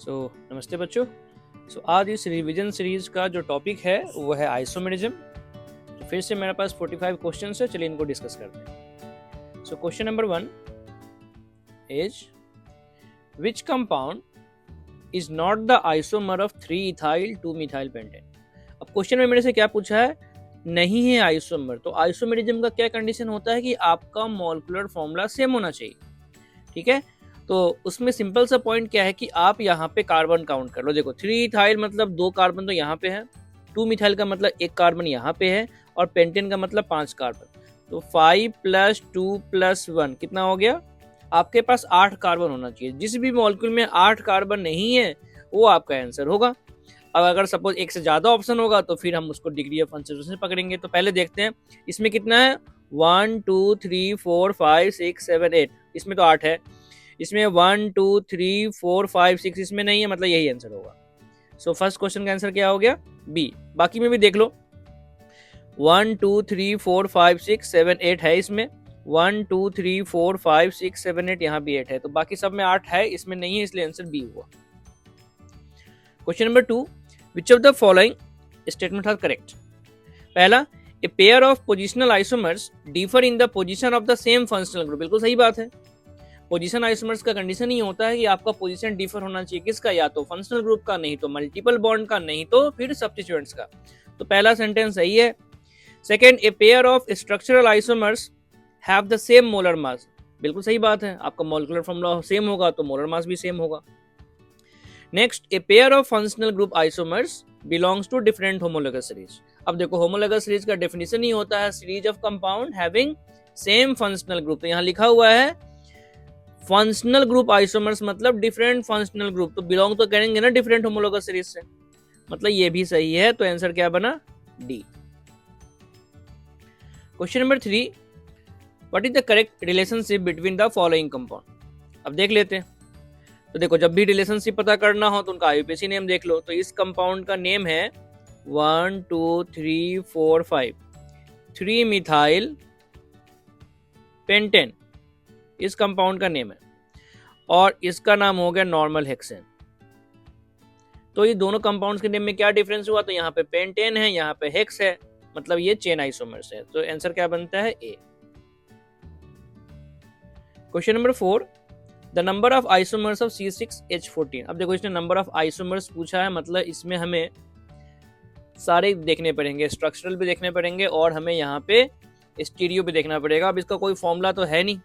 नमस्ते बच्चों। आज इस रिवीजन सीरीज का जो टॉपिक है वो है आइसोमेरिज्म। तो फिर से मेरे पास 45 क्वेश्चंस है, चलिए इनको डिस्कस करते हैं। Question number 1 is which compound is not the isomer of 3-ethyl 2-methyl pentane. अब क्वेश्चन में मेरे से क्या पूछा है, नहीं है आइसोमर। तो आइसोमेरिज्म का क्या कंडीशन होता है कि आपका मॉलिक्यूलर फॉर्मूला सेम होना चाहिए। ठीक है, तो उसमें सिंपल सा पॉइंट क्या है कि आप यहाँ पे कार्बन काउंट कर लो। देखो 3-ethyl मतलब 2 कार्बन तो यहाँ पे है, 2-methyl का मतलब 1 कार्बन यहाँ पे है, और पेंटेन का मतलब 5 कार्बन। तो 5 + 2 + 1 कितना हो गया, आपके पास 8 कार्बन होना चाहिए। जिस भी मॉलिक्यूल में 8 कार्बन नहीं है वो आपका आंसर होगा। अब अगर सपोज एक से ज्यादा ऑप्शन होगा तो फिर हम उसको डिग्री ऑफ अनसैचुरेशन पकड़ेंगे। तो पहले देखते हैं इसमें कितना है, 1 2 3 4 5 6 7 8, इसमें तो 8 है। इसमें 1 2 3 4 5 6 इसमें नहीं है, मतलब यही आंसर होगा। फर्स्ट क्वेश्चन का आंसर क्या हो गया, बी। बाकी में भी देख लो, 1 2 3 4 5 6 7 8 है इसमें, 1 2 3 4 5 6 7 8 यहाँ भी 8 है। तो बाकी सब में 8 है, इसमें नहीं है, इसलिए आंसर बी हुआ। Question number 2, which of the following statement are correct. पहला, A pair of positional isomers differ in the position of the same functional group. बिल्कुल सही बात है। पोजीशन आइसोमर्स का कंडीशन ही होता है कि आपका पोजीशन डिफर होना चाहिए, किसका, या तो फंक्शनल ग्रुप का, नहीं तो मल्टीपल बॉन्ड का, नहीं तो फिर सब्स्टिट्यूएंट्स का। तो पहला सेंटेंस सही है। Second, A pair of structural isomers have the same molar mass. बिल्कुल सही बात है, आपका मॉलिक्यूलर फॉर्मूला सेम होगा तो मोलर मास भी सेम होगा। Next, a pair of functional group isomers belongs to different homologous series. अब देखो होमोलोगस सीरीज का डेफिनेशन ही होता है series of compound having same functional group. तो यहाँ लिखा हुआ है फंक्शनल ग्रुप आइसोमर्स मतलब डिफरेंट फंक्शनल ग्रुप, तो बिलोंग तो करेंगे ना डिफरेंट होमोलोगस सीरीज से, मतलब ये भी सही है। तो आंसर क्या बना, D. Question number 3, what is the correct relationship between the following compound. अब देख लेते हैं। तो देखो जब भी रिलेशनशिप पता करना हो तो उनका आईयूपीएसी नेम देख लो। तो इस कंपाउंड का नेम है 1 2 3 4 5 3-methyl पेंटेन, इस कंपाउंड का नेम है, और इसका नाम हो गया नॉर्मल हेक्सेन। तो ये दोनों कंपाउंड्स के नेम में क्या डिफरेंस हुआ, तो यहाँ पे पेंटेन है, यहाँ पे हेक्स है, मतलब ये चेन आइसोमर्स है। तो आंसर क्या बनता है, A. Question number 4, the number of isomers of C6H14। अब देखो इसने नंबर ऑफ आइसोमर्स पूछा है, मतलब इसमें हमें सारे देखने पड़ेंगे, स्ट्रक्चरल भी देखने पड़ेंगे और हमें यहाँ पे स्टीरियो भी देखना पड़ेगा। अब इसका कोई फॉर्मूला तो है नहीं,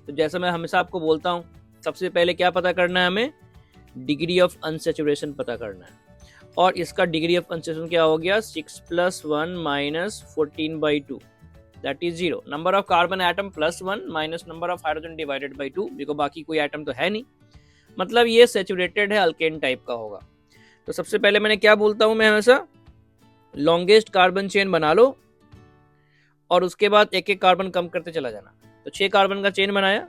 तो जैसा मैं हमेशा आपको बोलता हूँ, सबसे पहले क्या पता करना है, हमें डिग्री ऑफ अनसैचुरेशन पता करना है। और इसका डिग्री ऑफ अनसैचुरेशन क्या हो गया, 6 + 1 - 14/2 that is 0। Number of carbon atom +1 minus number of hydrogen divided by 2। देखो बाकी कोई एटम तो है नहीं, मतलब ये सैचुरेटेड है, अल्केन टाइप का होगा। तो सबसे पहले मैंने क्या बोलता हूँ मैं हमेशा, लॉन्गेस्ट कार्बन चेन बना लो और उसके बाद एक एक कार्बन कम करते चला जाना। तो 6 कार्बन का चेन बनाया।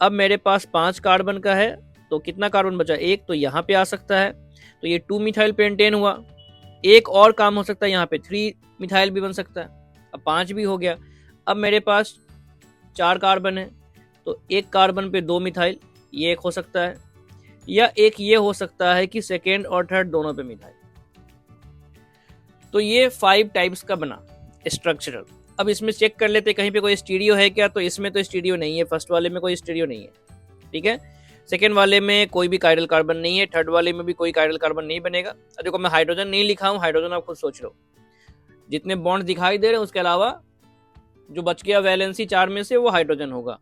अब मेरे पास 5 कार्बन का है, तो कितना कार्बन बचा, एक, तो यहाँ पे आ सकता है, तो ये 2-methyl पेंटेन हुआ। एक और काम हो सकता है, यहाँ पे 3-methyl भी बन सकता है। अब 5 भी हो गया। अब मेरे पास 4 कार्बन है, तो एक कार्बन पे 2-methyl, ये एक हो सकता है, या एक ये हो सकता है कि सेकेंड और थर्ड दोनों पे मिथाइल। तो ये 5 टाइप्स का बना स्ट्रक्चरल। अब इसमें चेक कर लेते कहीं पे कोई स्टीरियो है क्या, तो इसमें तो स्टीरियो नहीं है, फर्स्ट वाले में कोई स्टीरियो नहीं है, ठीक है। सेकेंड वाले में कोई भी कायरल कार्बन नहीं है, थर्ड वाले में भी कोई कायरल कार्बन नहीं बनेगा। देखो मैं हाइड्रोजन नहीं लिखा हूँ, हाइड्रोजन आप खुद सोच लो, जितने बॉन्ड दिखाई दे रहे हैं उसके अलावा जो बच गया वैलेंसी 4 में से, वो हाइड्रोजन होगा।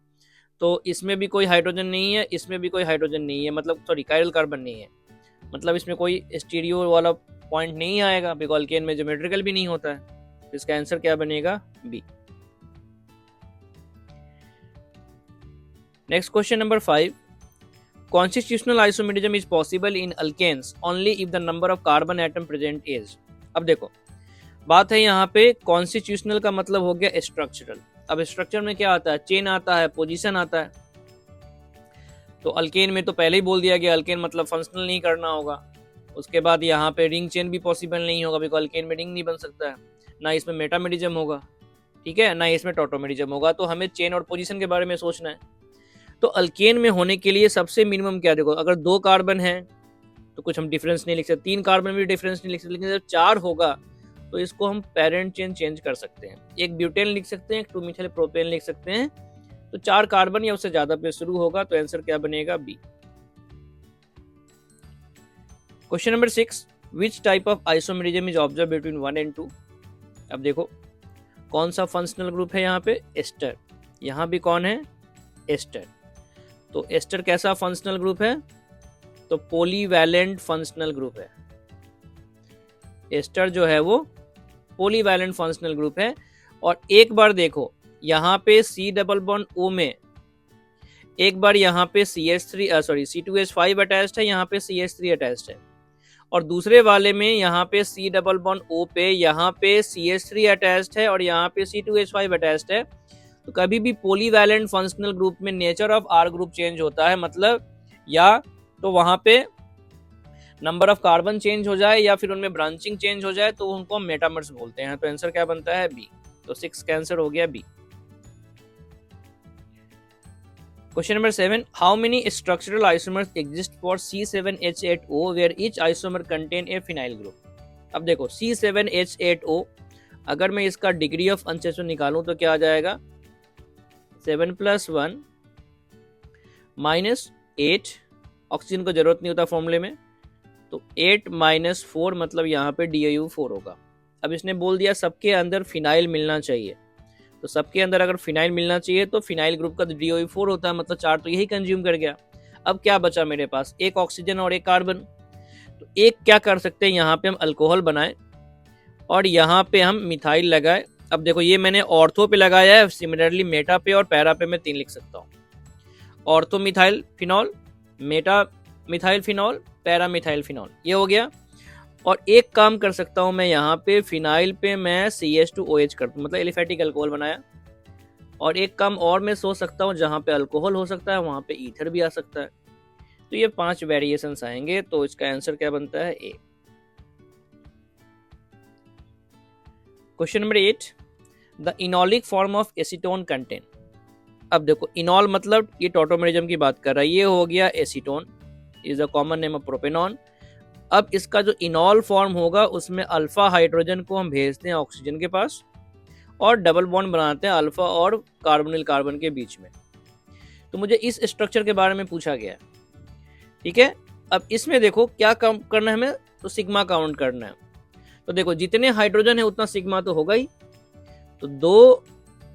तो इसमें भी कोई हाइड्रोजन नहीं है, इसमें भी कोई हाइड्रोजन नहीं है, मतलब सॉरी कायरल कार्बन नहीं है, मतलब इसमें कोई स्टीरियो वाला पॉइंट नहीं आएगा, बिकॉज अल्केन में ज्योमेट्रिकल भी नहीं होता है। इसका आंसर क्या बनेगा, बी। Next question number 5, constitutional isomerism is possible in alkanes only if the number of carbon atom present is. अब देखो बात है यहाँ पे, कॉन्स्टिट्यूशनल का मतलब हो गया स्ट्रक्चरल। अब स्ट्रक्चर में क्या आता है, चेन आता है, पोजीशन आता है। तो अल्केन में तो पहले ही बोल दिया गया, अल्केन मतलब फंक्शनल नहीं करना होगा। उसके बाद यहाँ पे रिंग चेन भी पॉसिबल नहीं होगा, बिकॉज अल्केन में रिंग नहीं बन सकता है, ना इसमें मेटामेरिज्म होगा, ठीक है, ना इसमें टॉटोमेरिज्म होगा। तो हमें चेन और पोजीशन के बारे में सोचना है। तो अल्केन में होने के लिए सबसे मिनिमम क्या, देखो अगर 2 कार्बन है तो कुछ हम डिफरेंस नहीं लिख सकते, 3 कार्बन में भी डिफरेंस नहीं लिख सकते, लेकिन जब 4 होगा तो इसको हम पेरेंट चेन चेंज कर सकते हैं। एक ब्यूटेन लिख सकते हैं, एक 2 मिथाइल प्रोपेन लिख सकते हैं। तो 4 कार्बन या उससे ज्यादा पे शुरू होगा, तो आंसर क्या बनेगा? बी। Question number 6, which type of isomerism is observe between 1 and 2? अब देखो कौन सा फंक्शनल ग्रुप है यहाँ पे? एस्टर। यहाँ भी कौन है? एस्टर। तो एस्टर कैसा फंक्शनल ग्रुप है? तो पॉलीवैलेंट फंक्शनल ग्रुप है। एस्टर जो है वो पॉलीवैलेंट फंक्शनल ग्रुप है। और एक बार देखो यहाँ पे C डबल बॉन्ड O में एक बार यहाँ पे C2H5 अटैच्ड है, यहाँ पे CH3 अटैच्ड है, और दूसरे वाले में यहाँ पे C डबल बॉन्ड O पे यहाँ पे CH3 अटैच्ड है और यहाँ पे C2H5 अटैच्ड है। तो कभी भी पॉलीवैलेंट फंक्शनल ग्रुप में nature of R group change होता है, मतलब या तो वहां पे नंबर ऑफ कार्बन चेंज हो जाए या फिर उनमें ब्रांचिंग चेंज हो जाए, तो उनको हम मेटामर्स बोलते हैं। तो आंसर क्या बनता है? बी। तो 6 का आंसर हो गया बी। Question number 7, how many structural isomers exist for C7H8O where each isomer contain a phenyl group? अब देखो C7H8O, अगर मैं इसका डिग्री ऑफ अनसेचुरेशन निकालूं तो क्या आ जाएगा? 7+1 -8, ऑक्सीजन को जरूरत नहीं होता फॉर्मूले में, तो 8 - 4 मतलब यहाँ पे DiO4 होगा। अब इसने बोल दिया सबके अंदर फिनाइल मिलना चाहिए, तो सबके अंदर अगर फिनाइल मिलना चाहिए तो फिनाइल ग्रुप का DiO4 होता है, मतलब 4 तो यही कंज्यूम कर गया। अब क्या बचा मेरे पास? एक ऑक्सीजन और एक कार्बन। तो एक क्या कर सकते हैं, यहाँ पे हम अल्कोहल बनाए और यहाँ पे हम मिथाइल लगाए। अब देखो ये मैंने ऑर्थो पे लगाया है, सिमिलरली मेटा पे और पैरा पे मैं 3 लिख सकता हूँ। Ortho methyl phenol, Meta methyl phenol, para methyl phenol, ये हो गया। और एक काम कर सकता हूं मैं, यहाँ पे फिनाइल पे मैं CH2OH कर दूं, मतलब एलिफेटिक अल्कोहल बनाया। और एक काम और मैं सोच सकता हूँ, जहाँ पे अल्कोहल हो सकता है वहां पे ईथर भी आ सकता है। तो ये 5 वेरिएशंस आएंगे, तो इसका आंसर क्या बनता है? A. Question number 8, the enolic form of acetone contain. अब देखो इनॉल मतलब ये टॉटोमेरिज्म की बात कर रहा है, ये हो गया acetone, is the common name of propanone. अब इसका जो इनॉल फॉर्म होगा उसमें अल्फा हाइड्रोजन को हम भेजते हैं ऑक्सीजन के पास और डबल बॉन्ड बनाते हैं अल्फा और कार्बोनिल कार्बन के बीच में। तो मुझे इस स्ट्रक्चर के बारे में पूछा गया है, ठीक है। अब इसमें देखो क्या काम करना है हमें, तो सिग्मा काउंट करना है। तो देखो जितने हाइड्रोजन है उतना सिग्मा तो होगा ही, तो 2,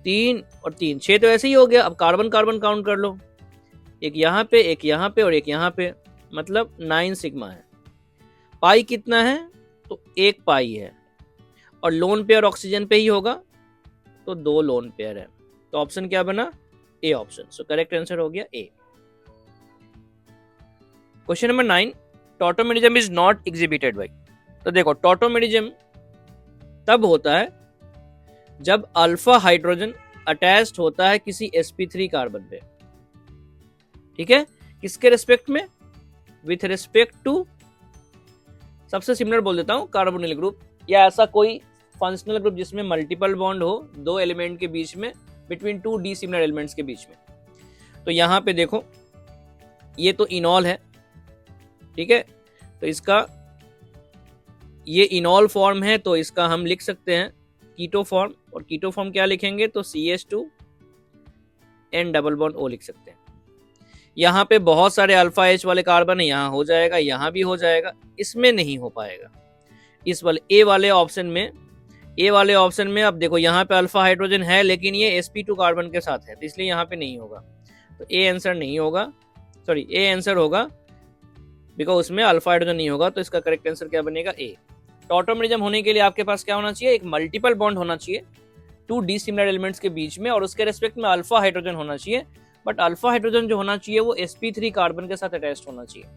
3 और 3, 6 तो ऐसे ही हो गया। अब कार्बन कार्बन काउंट कर लो, एक यहाँ पे, एक यहाँ पे और एक यहाँ पे, मतलब 9 सिग्मा है। पाई कितना है, तो 1 पाई है, और लोन पेयर ऑक्सीजन पे ही होगा, तो 2 लोन पेयर है। तो ऑप्शन क्या बना? A option. So correct answer हो गया A. Question number 9, tautomerism is not exhibited by. तो देखो टॉटोमेरिज्म तब होता है जब अल्फा हाइड्रोजन अटैच्ड होता है किसी sp3 कार्बन पे, ठीक है। किसके रेस्पेक्ट में? विथ रेस्पेक्ट टू, सबसे सिमिलर बोल देता हूं, कार्बोनिल ग्रुप, या ऐसा कोई फंक्शनल ग्रुप जिसमें मल्टीपल बॉन्ड हो 2 एलिमेंट के बीच में, बिटवीन 2 डिसिमिलर एलिमेंट्स के बीच में। तो यहां पे देखो ये तो इनॉल है, ठीक है। तो इसका ये इनॉल फॉर्म है, तो इसका हम लिख सकते हैं कीटो फॉर्म। और कीटो फॉर्म क्या लिखेंगे, तो CH2N डबल बॉन्ड O लिख सकते हैं। यहाँ पे बहुत सारे अल्फा H वाले कार्बन है, यहाँ हो जाएगा, यहाँ भी हो जाएगा, इसमें नहीं हो पाएगा। इस वाले ए वाले ऑप्शन में अब देखो यहाँ पे अल्फा हाइड्रोजन है लेकिन ये sp2 कार्बन के साथ है, तो इसलिए यहाँ पे नहीं होगा। तो ए आंसर नहीं होगा, सॉरी ए आंसर होगा, बिकॉज उसमें अल्फा हाइड्रोजन नहीं होगा। तो इसका करेक्ट आंसर क्या बनेगा? ए। टॉटोमेरिज्म होने के लिए आपके पास क्या होना चाहिए? एक मल्टीपल बॉन्ड होना चाहिए 2 डिसिमिलर एलिमेंट्स के बीच में, और उसके रेस्पेक्ट में अल्फा हाइड्रोजन होना चाहिए। बट अल्फा हाइड्रोजन जो होना चाहिए वो sp3 कार्बन के साथ अटैच्ड होना चाहिए,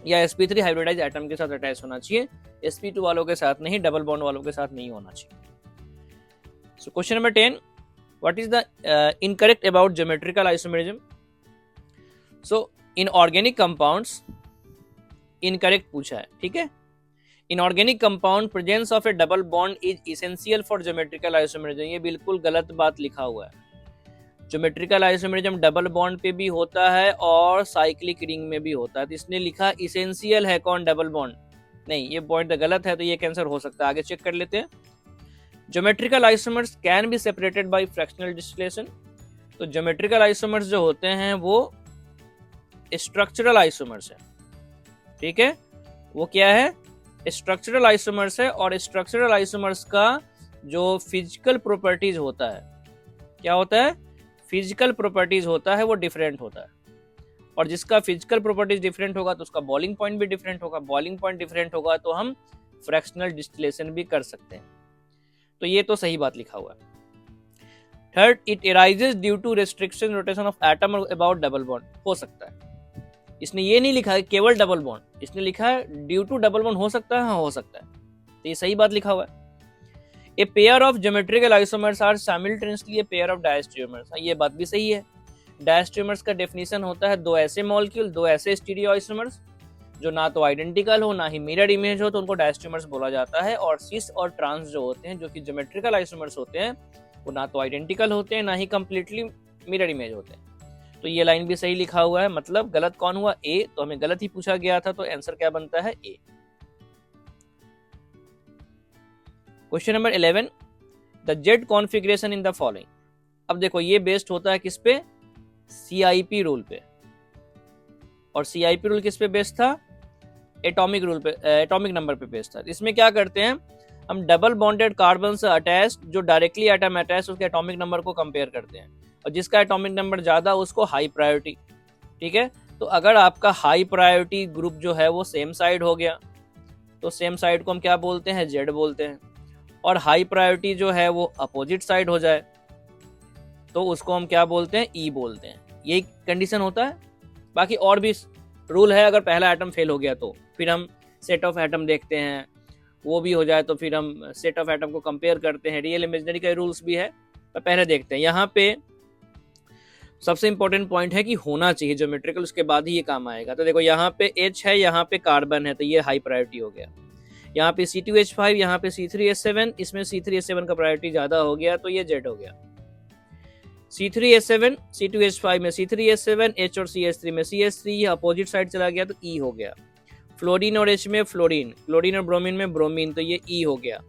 या sp3 हाइब्रिडाइज एटम के साथ अटैच होना चाहिए, sp2 वालों के साथ नहीं, डबल बॉन्ड वालों के साथ नहीं होना चाहिए। So question number 10, what is the incorrect about geometrical isomerism? So in organic compounds incorrect पूछा है, ठीक है। In organic compound presence of A double bond is essential for geometrical isomerism, ये बिल्कुल गलत बात लिखा हुआ है। ज्योमेट्रिकल आइसोमेरिज्म डबल बॉन्ड पे भी होता है और साइक्लिक रिंग में भी होता है। तो इसने लिखा इसेंशियल है कौन, डबल बॉन्ड, नहीं ये पॉइंट गलत है, तो ये कैंसर हो सकता है। आगे चेक कर लेते हैं। Geometrical isomers can be separated by fractional distillation. तो ज्योमेट्रिकल आइसोमर्स जो होते हैं वो स्ट्रक्चरल आइसोमर्स है, ठीक है, वो क्या है, स्ट्रक्चरल आइसोमर्स है। और स्ट्रक्चरल आइसोमर्स का जो फिजिकल प्रॉपर्टीज होता है, क्या होता है, फिजिकल प्रॉपर्टीज होता है, वो डिफरेंट होता है। और जिसका फिजिकल प्रॉपर्टीज डिफरेंट होगा तो उसका बॉइलिंग पॉइंट भी डिफरेंट होगा, बॉइलिंग पॉइंट डिफरेंट होगा तो हम फ्रैक्शनल डिस्टिलेशन भी कर सकते हैं। तो ये तो सही बात लिखा हुआ है। Third, it arises due to restriction rotation of atom about double bond, हो सकता है। इसने ये नहीं लिखा है केवल डबल बॉन्ड, इसने लिखा है ड्यू टू डबल बॉन्ड, हो सकता है, हाँ हो सकता है, तो ये सही बात लिखा हुआ है। A pair of geometrical isomers are simultaneously a pair of diastereomers, ये बात भी सही है। डायस्टेरियोमर्स का डेफिनेशन होता है दो ऐसे मॉलिक्यूल, दो ऐसे स्टीरियो आइसोमर्स जो ना तो आइडेंटिकल हो ना ही मिरर इमेज हो, तो उनको डायस्टेरियोमर्स बोला जाता है। और सिस और ट्रांस जो होते हैं, जो कि ज्योमेट्रिकल आइसोमर्स होते हैं, वो ना तो आइडेंटिकल होते हैं ना ही कंप्लीटली मिरर इमेज होते हैं। तो ये लाइन भी सही लिखा हुआ है, मतलब गलत कौन हुआ, ए। तो हमें गलत ही पूछा गया था, तो आंसर क्या बनता है, A. Question number 11, the Z configuration in the following. अब देखो ये बेस्ड होता है किस पे, CIP रूल पे। और CIP रूल किस पे बेस्ड था, एटॉमिक रूल पे, एटॉमिक नंबर पे बेस्ड था। इसमें क्या करते हैं हम, डबल बॉन्डेड कार्बन से अटैच जो डायरेक्टली एटम अटैच, उसके एटॉमिक नंबर को कंपेयर करते हैं, और जिसका एटॉमिक नंबर ज्यादा उसको हाई प्रायोरिटी, ठीक है। तो अगर आपका हाई प्रायोरिटी ग्रुप जो है वो सेम साइड हो गया, तो सेम साइड को हम क्या बोलते हैं, जेड बोलते हैं। और हाई प्रायोरिटी जो है वो अपोजिट साइड हो जाए तो उसको हम क्या बोलते हैं, ई बोलते हैं। यही कंडीशन होता है। बाकी और भी रूल है, अगर पहला एटम फेल हो गया तो फिर हम सेट ऑफ एटम देखते हैं, वो भी हो जाए तो फिर हम सेट ऑफ एटम को कंपेयर करते हैं। रियल इमेजिनरी का रूल्स भी है, पर पहले देखते हैं। यहाँ पे सबसे इंपॉर्टेंट पॉइंट है कि होना चाहिए ज्योमेट्रिकल, उसके बाद ही ये काम आएगा। तो देखो यहाँ पे H है, यहाँ पे कार्बन है, तो ये हाई प्रायोरिटी हो गया। यहाँ पे C2H5, यहाँ पे C3H7, इसमें C3H7 का प्रायोरिटी ज्यादा हो गया, तो ये Z हो गया। C3H7 C2H5 में C3H7, H और CH3 में CH3, ये अपोजिट साइड चला गया तो E हो गया। फ्लोरीन और H में फ्लोरीन, क्लोरीन और ब्रोमीन में ब्रोमीन, तो ये E हो गया।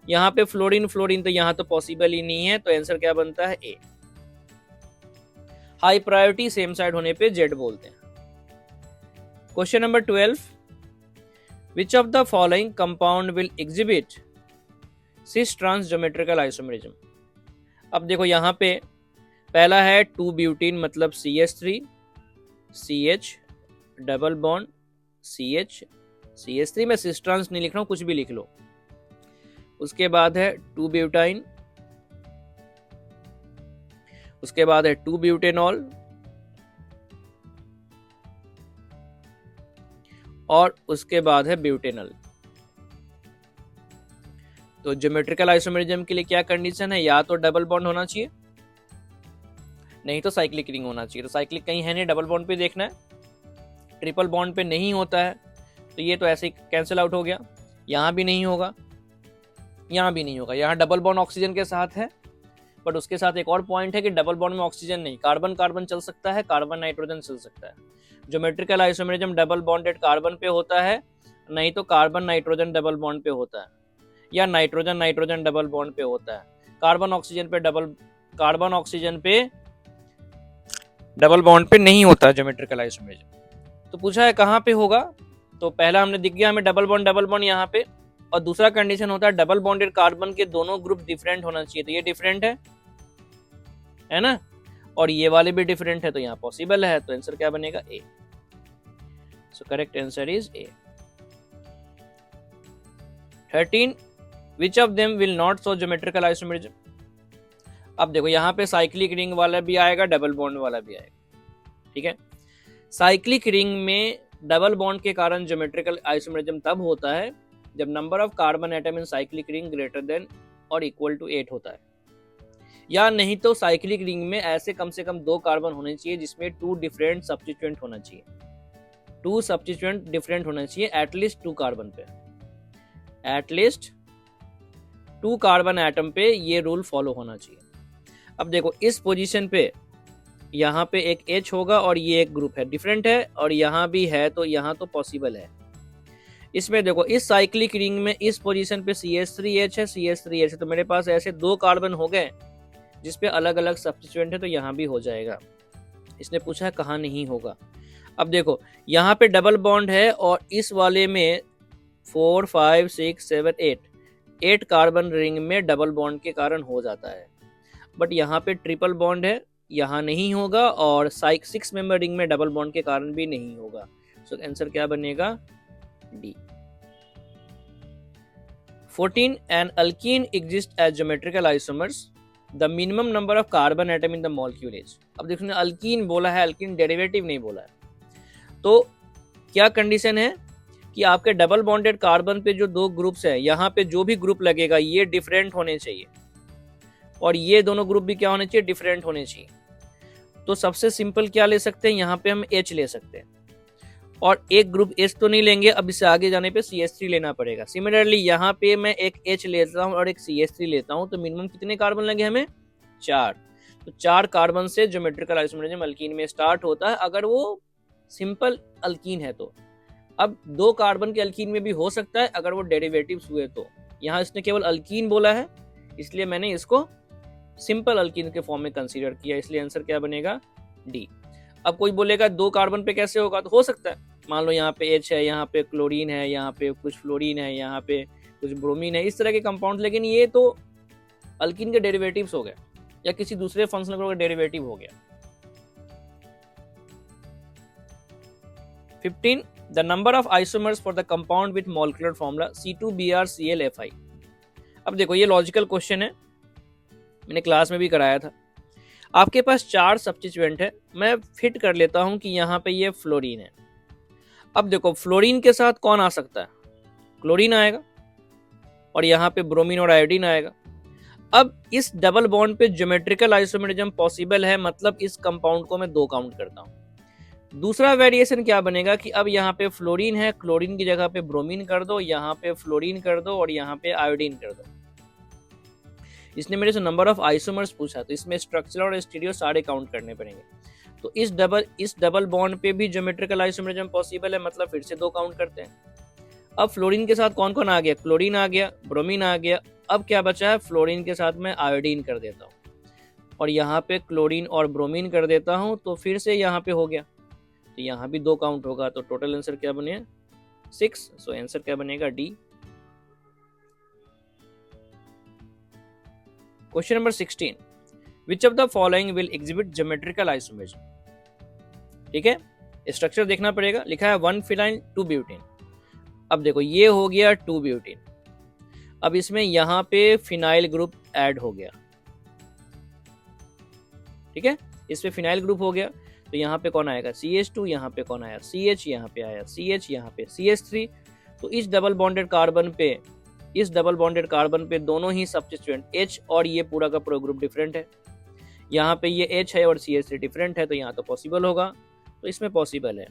यहाँ पे फ्लोरीन फ्लोरीन, तो यहाँ तो पॉसिबल ही नहीं है, तो आंसर क्या बनता है, A। High priority same side होने पे Z बोलते हैं। Question number 12, which of the following compound will exhibit cis trans geometrical isomerism. अब देखो यहाँ पे पहला है 2 ब्यूटीन, मतलब CH3 CH double bond CH, CH3 में सिस ट्रांस नहीं लिख रहा हूं, कुछ भी लिख लो। उसके बाद है 2 ब्यूटाइन, उसके बाद है 2 ब्यूटेनॉल, और उसके बाद है ब्यूटेनल। तो ज्योमेट्रिकल आइसोमेरिज्म के लिए क्या कंडीशन है, या तो डबल बॉन्ड होना चाहिए, नहीं तो साइक्लिक रिंग होना चाहिए। तो साइक्लिक कहीं है नहीं, डबल बॉन्ड पे देखना है। ट्रिपल बॉन्ड पे नहीं होता है, तो ये तो ऐसे ही कैंसिल आउट हो गया। यहाँ भी नहीं होगा, यहाँ भी नहीं होगा। यहाँ डबल बॉन्ड ऑक्सीजन के साथ है, बट उसके साथ एक और पॉइंट है कि डबल बॉन्ड में ऑक्सीजन नहीं, कार्बन कार्बन चल सकता है, कार्बन नाइट्रोजन चल सकता है। Geometrical isomerism double bonded carbon पे होता है, नहीं तो कार्बन नाइट्रोजन डबल बॉन्ड पे होता है, या नाइट्रोजन नाइट्रोजन डबल बॉन्ड पे होता है। कार्बन ऑक्सीजन पे डबल बॉन्ड पे नहीं होता ज्योमेट्रिकल आइसोमेरिज्म। तो पूछा है कहाँ पे होगा, तो पहला हमने दिख गया हमें डबल बॉन्ड यहाँ पे, और दूसरा कंडीशन होता है डबल बॉन्डेड कार्बन के दोनों ग्रुप डिफरेंट होना चाहिए। तो ये डिफरेंट है ना, और ये वाले भी डिफरेंट है, तो यहाँ पॉसिबल है। तो आंसर क्या बनेगा, A. So correct answer is A. 13, which of them will not show geometrical isomerism. अब देखो यहाँ पे साइक्लिक रिंग वाला भी आएगा, डबल बॉन्ड वाला भी आएगा, ठीक है। साइक्लिक रिंग में डबल बॉन्ड के कारण ज्योमेट्रिकल आइसोमेरिज्म तब होता है जब number of carbon atom in cyclic ring greater than और इक्वल टू 8 होता है, या नहीं तो साइक्लिक रिंग में ऐसे कम से कम 2 कार्बन होने चाहिए जिसमें 2 डिफरेंट सब्स्टिट्यूएंट होना चाहिए, 2 सब्स्टिट्यूएंट डिफरेंट होना चाहिए एटलीस्ट 2 कार्बन पे, एटलीस्ट 2 कार्बन एटम पे ये रूल फॉलो होना चाहिए। अब देखो इस पोजीशन पे यहाँ पे एक H होगा और ये एक ग्रुप है, डिफरेंट है, और यहाँ भी है, तो यहाँ तो पॉसिबल है। इसमें देखो इस साइक्लिक रिंग में इस पोजीशन पे CH3H है, CH3H है, तो मेरे पास ऐसे 2 कार्बन हो गए जिसपे अलग अलग सब्स्टिट्यूएंट है, तो यहाँ भी हो जाएगा। इसने पूछा है कहाँ नहीं होगा। अब देखो यहाँ पे डबल बॉन्ड है और इस वाले में 4 5 6 7 8 कार्बन रिंग में डबल बॉन्ड के कारण हो जाता है, बट यहाँ पे ट्रिपल बॉन्ड है, यहाँ नहीं होगा, और 6 मेंबर रिंग में डबल बॉन्ड के कारण भी नहीं होगा। सो आंसर क्या बनेगा? D. 14 an alkene exists as geometrical isomers. The minimum number of carbon atom in the molecule is. अब देखो ना, अल्कीन बोला है, अल्कीन डेरिवेटिव नहीं बोला है। तो क्या कंडीशन है कि आपके डबल बॉन्डेड कार्बन पे जो 2 ग्रुप्स है, यहाँ पे जो भी ग्रुप लगेगा ये डिफरेंट होने चाहिए, और ये दोनों ग्रुप भी क्या होने चाहिए? डिफरेंट होने चाहिए। तो सबसे सिंपल क्या ले सकते हैं? यहाँ पे हम H ले सकते हैं, और एक ग्रुप H तो नहीं लेंगे, अब इससे आगे जाने पे CH3 लेना पड़ेगा। सिमिलरली यहाँ पे मैं एक H लेता हूँ और एक CH3 लेता हूँ, तो मिनिमम कितने कार्बन लगे हमें? 4। तो 4 कार्बन से ज्योमेट्रिकल आइसोमरिज्म अल्कीन में स्टार्ट होता है, अगर वो सिंपल अल्कीन है तो। अब 2 कार्बन के अल्कीन में भी हो सकता है अगर वो डेरिवेटिव्स हुए तो। यहाँ इसने केवल अल्कीन बोला है, इसलिए मैंने इसको सिंपल अल्कीन के फॉर्म में कंसीडर किया, इसलिए आंसर क्या बनेगा? डी। अब कोई बोलेगा 2 कार्बन पे कैसे होगा? तो हो सकता है, मान लो यहाँ पे H है, यहाँ पे क्लोरीन है, यहाँ पे कुछ फ्लोरीन है, यहाँ पे कुछ ब्रोमीन है, इस तरह के कंपाउंड, लेकिन ये तो अल्कीन के डेरिवेटिव्स हो गए या किसी दूसरे फंक्शनल ग्रुप का डेरिवेटिव हो गया। 15 the number of isomers for the compound with molecular formula C2BrClFi। अब देखो ये लॉजिकल क्वेश्चन है, मैंने क्लास में भी कराया था। आपके पास 4 सब्स्टिट्यूएंट है, मैं फिट कर लेता हूं कि यहाँ पे ये फ्लोरीन है। अब देखो फ्लोरीन के साथ कौन आ सकता है? क्लोरीन आएगा, और यहाँ पे ब्रोमीन और आयोडीन आएगा। अब इस डबल बॉन्ड पे ज्योमेट्रिकल आइसोमरिज्म पॉसिबल है, मतलब इस कंपाउंड को मैं 2 काउंट करता हूँ। दूसरा वेरिएशन क्या बनेगा कि अब यहाँ पे फ्लोरीन है, क्लोरीन की जगह पे ब्रोमीन कर दो, यहाँ पे फ्लोरीन कर दो, और यहाँ पे आयोडीन कर दो। इसने मेरे से नंबर ऑफ आइसोमर्स पूछा, तो इसमें स्ट्रक्चर और स्टीरियो सारे काउंट करने पड़ेंगे। तो इस डबल बॉन्ड पे भी ज्योमेट्रिकल आइसोमरिज्म पॉसिबल है, मतलब फिर से 2 काउंट करते हैं। अब फ्लोरीन के साथ कौन कौन आ गया? क्लोरीन आ गया, ब्रोमीन आ गया। अब क्या बचा है? फ्लोरीन के साथ मैं आयोडीन कर देता हूँ, और यहाँ पे क्लोरीन और ब्रोमीन कर देता हूँ, तो फिर से यहाँ पे हो गया, तो यहाँ भी 2 काउंट होगा। तो टोटल आंसर क्या बने? 6। सो आंसर क्या बनेगा? D. Question number 16 which of the following will exhibit geometrical isomerism. ठीक है, स्ट्रक्चर देखना पड़ेगा। लिखा है 1 फिनाइल 2 ब्यूटेन। अब देखो ये हो गया 2 ब्यूटेन, अब इसमें यहाँ पे फिनाइल ग्रुप ऐड हो गया। ठीक है, इसमें फिनाइल ग्रुप हो गया, तो यहाँ पे कौन आएगा? CH2, यहाँ पे कौन आया? CH, यहाँ पे आया CH, यहाँ पे CH3। तो इस डबल बॉन्डेड कार्बन पे दोनों ही सब्स्टिट्यूएंट H और ये पूरा का पूरा ग्रुप डिफरेंट है। यहाँ पे ये H है और CH3 डिफरेंट है, तो यहाँ तो पॉसिबल होगा, तो इसमें पॉसिबल है।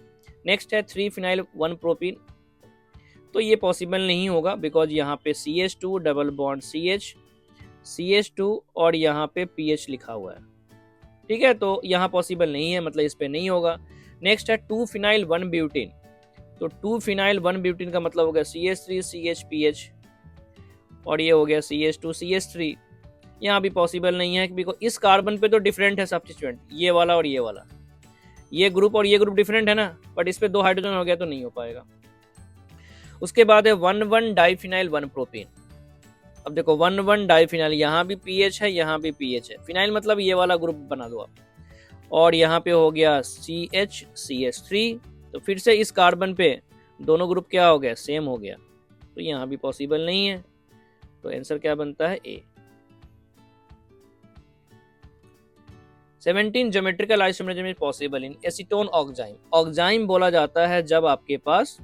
नेक्स्ट है 3 फिनाइल 1 प्रोपीन, तो ये पॉसिबल नहीं होगा, बिकॉज यहाँ पे CH2 डबल बॉन्ड CH2 और यहाँ पे PH लिखा हुआ है। ठीक है, तो यहाँ पॉसिबल नहीं है, मतलब इस पे नहीं होगा। नेक्स्ट है 2 फिनाइल 1 ब्यूटेन, तो 2 फिनाइल 1 ब्यूटेन का मतलब हो गया CH3 CH और ये हो गया CH2 CH3। यहाँ भी पॉसिबल नहीं है, बिकॉज इस कार्बन पे तो डिफरेंट है सब्स्टिट्यूएंट, ये वाला और ये वाला, ये ग्रुप और ये ग्रुप डिफरेंट है ना, बट इस पे 2 हाइड्रोजन हो गया तो नहीं हो पाएगा। उसके बाद है 1,1 डाइफिनाइल 1 प्रोपीन। अब देखो 1,1 डाइफिनाइल, यहाँ भी पीएच है, यहाँ भी पीएच है, फिनाइल मतलब ये वाला ग्रुप बना दो आप, और यहाँ पे हो गया CH CH3। तो फिर से इस कार्बन पे दोनों ग्रुप क्या हो गया? सेम हो गया, तो यहाँ भी पॉसिबल नहीं है, तो आंसर क्या बनता है? ए। 17 geometrical isomerism is possible in acetone oxime. Oxime बोला जाता है जब आपके पास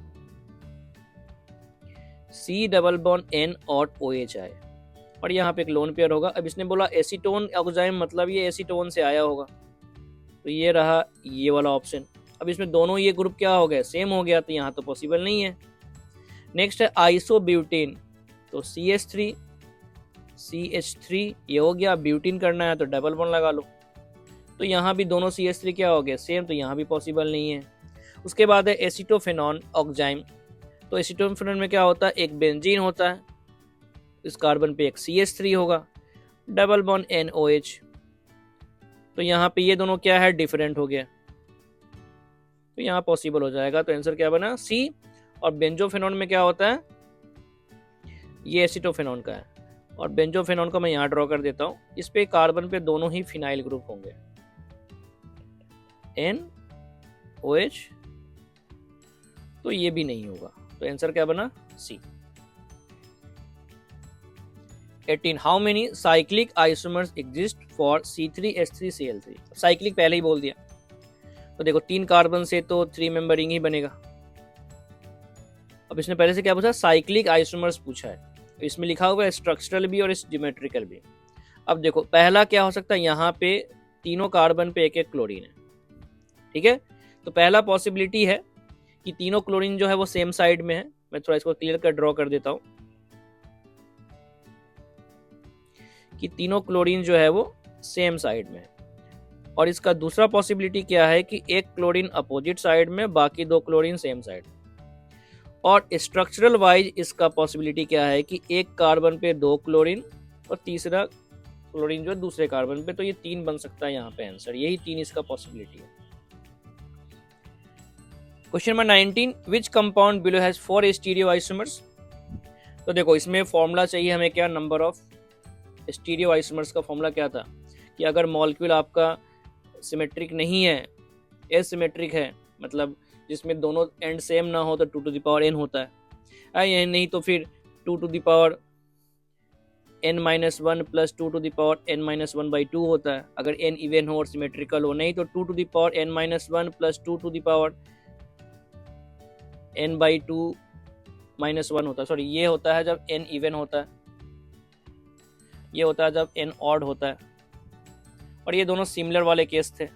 C डबल बॉन्ड N और OH आए, और यहाँ पे एक लोन पेयर होगा। अब इसने बोला एसीटोन ऑक्साइम, मतलब ये एसीटोन से आया होगा, तो ये रहा ये वाला ऑप्शन। अब इसमें दोनों ये ग्रुप क्या हो गए? सेम हो गया, तो यहाँ तो पॉसिबल नहीं है। नेक्स्ट है आइसोब्यूटेन, तो CH3 CH3 ये हो गया। ब्यूटीन करना है तो डबल बॉन्ड लगा लो, तो यहाँ भी दोनों CH3 क्या हो गए सेम, तो यहाँ भी पॉसिबल नहीं है। उसके बाद है एसिटोफेनॉन ऑक्जाइम। तो एसिटोफेनॉन में क्या होता है, एक बेंजीन होता है, इस कार्बन पे एक CH3 होगा, डबल बॉन्ड NOH। तो यहाँ पे ये दोनों क्या है, डिफरेंट हो गया, तो यहाँ पॉसिबल हो जाएगा। तो आंसर क्या बना, सी। और बेंजोफेनॉन में क्या होता है, ये एसिटोफेनॉन का है, और बेंजोफेनॉन को मैं यहाँ ड्रॉ कर देता हूँ। इस पे कार्बन पे दोनों ही फिनाइल ग्रुप होंगे, NOH, तो ये भी नहीं होगा। तो आंसर क्या बना, सी। 18 how many cyclic isomers exist for C3H3Cl3। Cyclic पहले ही बोल दिया, तो देखो 3 कार्बन से तो 3 मेंबरिंग ही बनेगा। अब इसने पहले से क्या पूछा, साइक्लिक आइसोमर्स पूछा है, तो इसमें लिखा हुआ है स्ट्रक्चरल भी और ज्योमेट्रिकल भी। अब देखो पहला क्या हो सकता है, यहाँ पे तीनों कार्बन पे एक एक क्लोरीन है, ठीक है। तो पहला पॉसिबिलिटी है कि तीनों क्लोरीन जो है वो सेम साइड में है। मैं थोड़ा इसको क्लियर कर ड्रॉ कर देता हूं कि तीनों क्लोरीन जो है वो सेम साइड में है। और इसका दूसरा पॉसिबिलिटी क्या है कि एक क्लोरीन अपोजिट साइड में, बाकी 2 क्लोरीन सेम साइड। और स्ट्रक्चरल वाइज इसका पॉसिबिलिटी क्या है कि एक कार्बन पे 2 क्लोरीन और तीसरा क्लोरीन जो है दूसरे कार्बन पे। तो ये 3 बन सकता है यहाँ पे आंसर, यही 3 इसका पॉसिबिलिटी है। Question number 19, which compound below has 4 stereo isomers. तो देखो इसमें फॉर्मूला चाहिए हमें क्या, नंबर ऑफ स्टीरियो आइसोमर्स का फॉर्मूला क्या था कि अगर मॉलिक्यूल आपका सिमेट्रिक नहीं है, एसिमेट्रिक है, मतलब जिसमें दोनों एंड सेम ना हो, तो 2 टू द पावर n होता है। यह नहीं तो फिर 2 to the power n-1 plus 2 to the power n-1/2 होता है, अगर n इवन हो और सिमेट्रिकल हो। नहीं तो 2 to the power n-1 plus 2 to the power n/2 -1 होता है। सॉरी, ये होता है जब n इवन होता है, ये होता है जब n ऑड होता है। और ये दोनों सिमिलर वाले केस थे,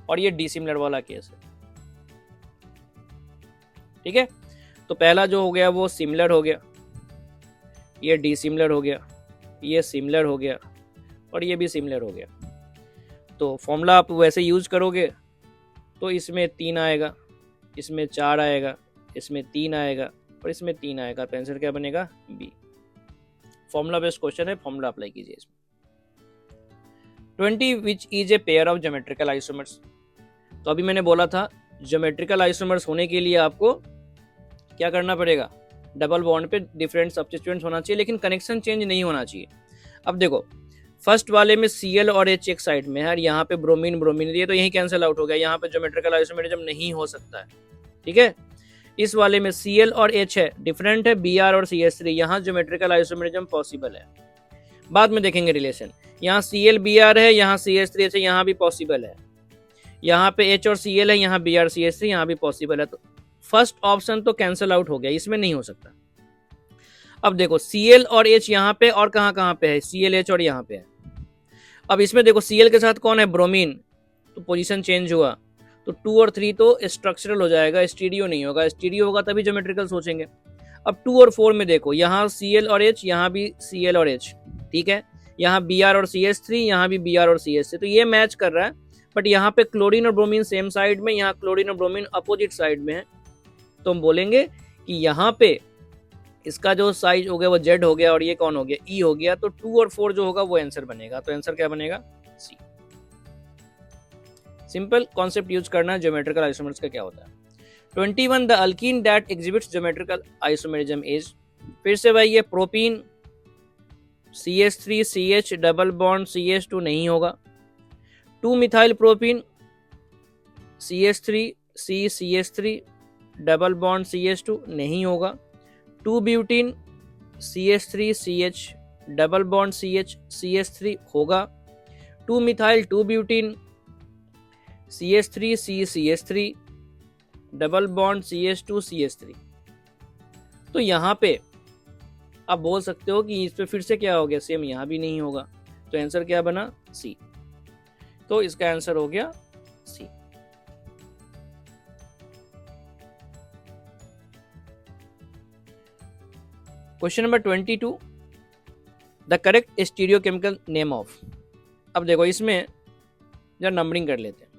और ये डिसिमिलर वाला केस है, ठीक है। तो पहला जो हो गया वो सिमिलर हो गया, ये डिसिमिलर हो गया, ये सिमिलर हो गया, और ये भी सिमिलर हो गया। तो फॉर्मूला आप वैसे यूज करोगे तो इसमें 3 आएगा, इसमें 4 आएगा, इसमें 3 आएगा, और इसमें 3 आएगा। तो आंसर क्या बनेगा, बी। फॉर्मूला बेस्ड क्वेश्चन है, फॉर्मूला अप्लाई कीजिए इसमें। 20 which is a pair of geometrical isomers. तो अभी मैंने बोला था ज्योमेट्रिकल आइसोमर्स होने के लिए आपको क्या करना पड़ेगा, डबल बॉन्ड पे डिफरेंट सब्स्टिट्यूएंट्स होना चाहिए, लेकिन कनेक्शन चेंज नहीं होना चाहिए। अब देखो फर्स्ट वाले में Cl और H एक साइड में है, और यहाँ पे ब्रोमीन ब्रोमीन दिए, तो यही कैंसिल आउट हो गया, यहाँ पे ज्योमेट्रिकल आइसोमरिज्म नहीं हो सकता है, ठीक है। इस वाले में Cl और H है, डिफरेंट है Br और CH3, यहाँ ज्योमेट्रिकल आइसोमरिज्म पॉसिबल है। बाद में देखेंगे रिलेशन, यहाँ Cl Br है, यहाँ CH3H है, यहाँ भी पॉसिबल है। यहाँ पे H और Cl है, यहाँ Br CH3, यहाँ भी पॉसिबल है। तो फर्स्ट ऑप्शन तो कैंसिल आउट हो गया, इसमें नहीं हो सकता। अब देखो Cl और H यहाँ पे, और कहाँ कहाँ पे है, Cl H और यहाँ पे है। अब इसमें देखो Cl के साथ कौन है, ब्रोमीन, तो पोजीशन चेंज हुआ, तो 2 और 3 तो स्ट्रक्चरल हो जाएगा, स्टीरियो नहीं होगा। स्टीरियो होगा तभी ज्योमेट्रिकल सोचेंगे। अब 2 और 4 में देखो, यहाँ Cl और H, यहाँ भी Cl और H, ठीक है। यहाँ Br और CH3, यहाँ भी Br और CH3, तो ये मैच कर रहा है। बट यहाँ पे क्लोरीन और ब्रोमीन सेम साइड में, यहाँ क्लोरीन और ब्रोमीन अपोजिट साइड में है। तो हम बोलेंगे कि यहाँ पे इसका जो साइज हो गया वो Z हो गया, और ये कौन हो गया, E हो गया। तो 2 और 4 जो होगा वो आंसर बनेगा। तो आंसर क्या बनेगा, सी। सिंपल कॉन्सेप्ट यूज करना है ज्योमेट्रिकल आइसोमर्स का क्या होता है। 21 the alkyne that exhibits geometrical isomerism is. फिर से भाई ये propene CH3 CH double bond CH2 नहीं होगा। 2 methyl propene CH3 C CH3 double bond CH2 नहीं होगा। 2 butene CH3 CH double bond CH CH3 होगा। 2 methyl 2 butene CH3 C CH3 double bond CH2 CH3। तो यहाँ पे आप बोल सकते हो कि इस पे फिर से क्या हो गया, सेम यहाँ भी नहीं होगा। तो आंसर क्या बना, सी। तो इसका आंसर हो गया C. Question number 22, the correct stereochemical name of. अब देखो इसमें जरा नंबरिंग कर लेते हैं।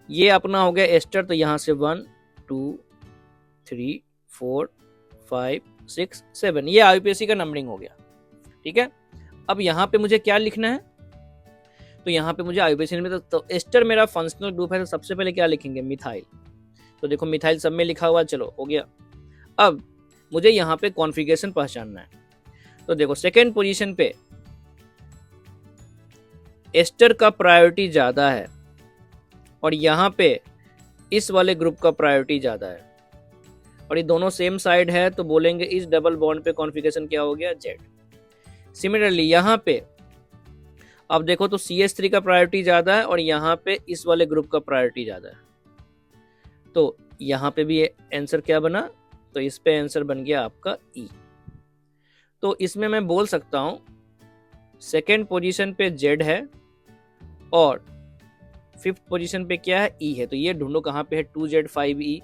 ये अपना हो गया एस्टर, तो यहाँ से 1 2 3 4 5 6 7, ये आईयूपीएसी का नंबरिंग हो गया। ठीक है, अब यहाँ पे मुझे क्या लिखना है, तो यहाँ पे मुझे आईयूपीएसी में तो एस्टर मेरा फंक्शनल ग्रुप है, तो सबसे पहले क्या लिखेंगे, मिथाइल। तो देखो मिथाइल सब में लिखा हुआ, चलो हो गया। अब मुझे यहाँ पे कॉन्फ़िगरेशन पहचानना है। तो देखो सेकेंड पोजीशन पे एस्टर का प्रायोरिटी ज्यादा है और यहाँ पे इस वाले ग्रुप का प्रायोरिटी ज्यादा है, और ये दोनों सेम साइड है, तो बोलेंगे इस डबल बॉन्ड पे कॉन्फ़िगरेशन क्या हो गया, जेड। सिमिलरली यहाँ पे अब देखो तो CH3 का प्रायोरिटी ज्यादा है और यहाँ पे इस वाले ग्रुप का प्रायोरिटी ज्यादा है, तो यहाँ पे भी आंसर क्या बना, तो इस पे आंसर बन गया आपका E। तो इसमें मैं बोल सकता हूं सेकेंड पोजीशन पे Z है और फिफ्थ पोजीशन पे क्या है, E है। तो ये ढूंढो कहाँ पे है, 2Z5E,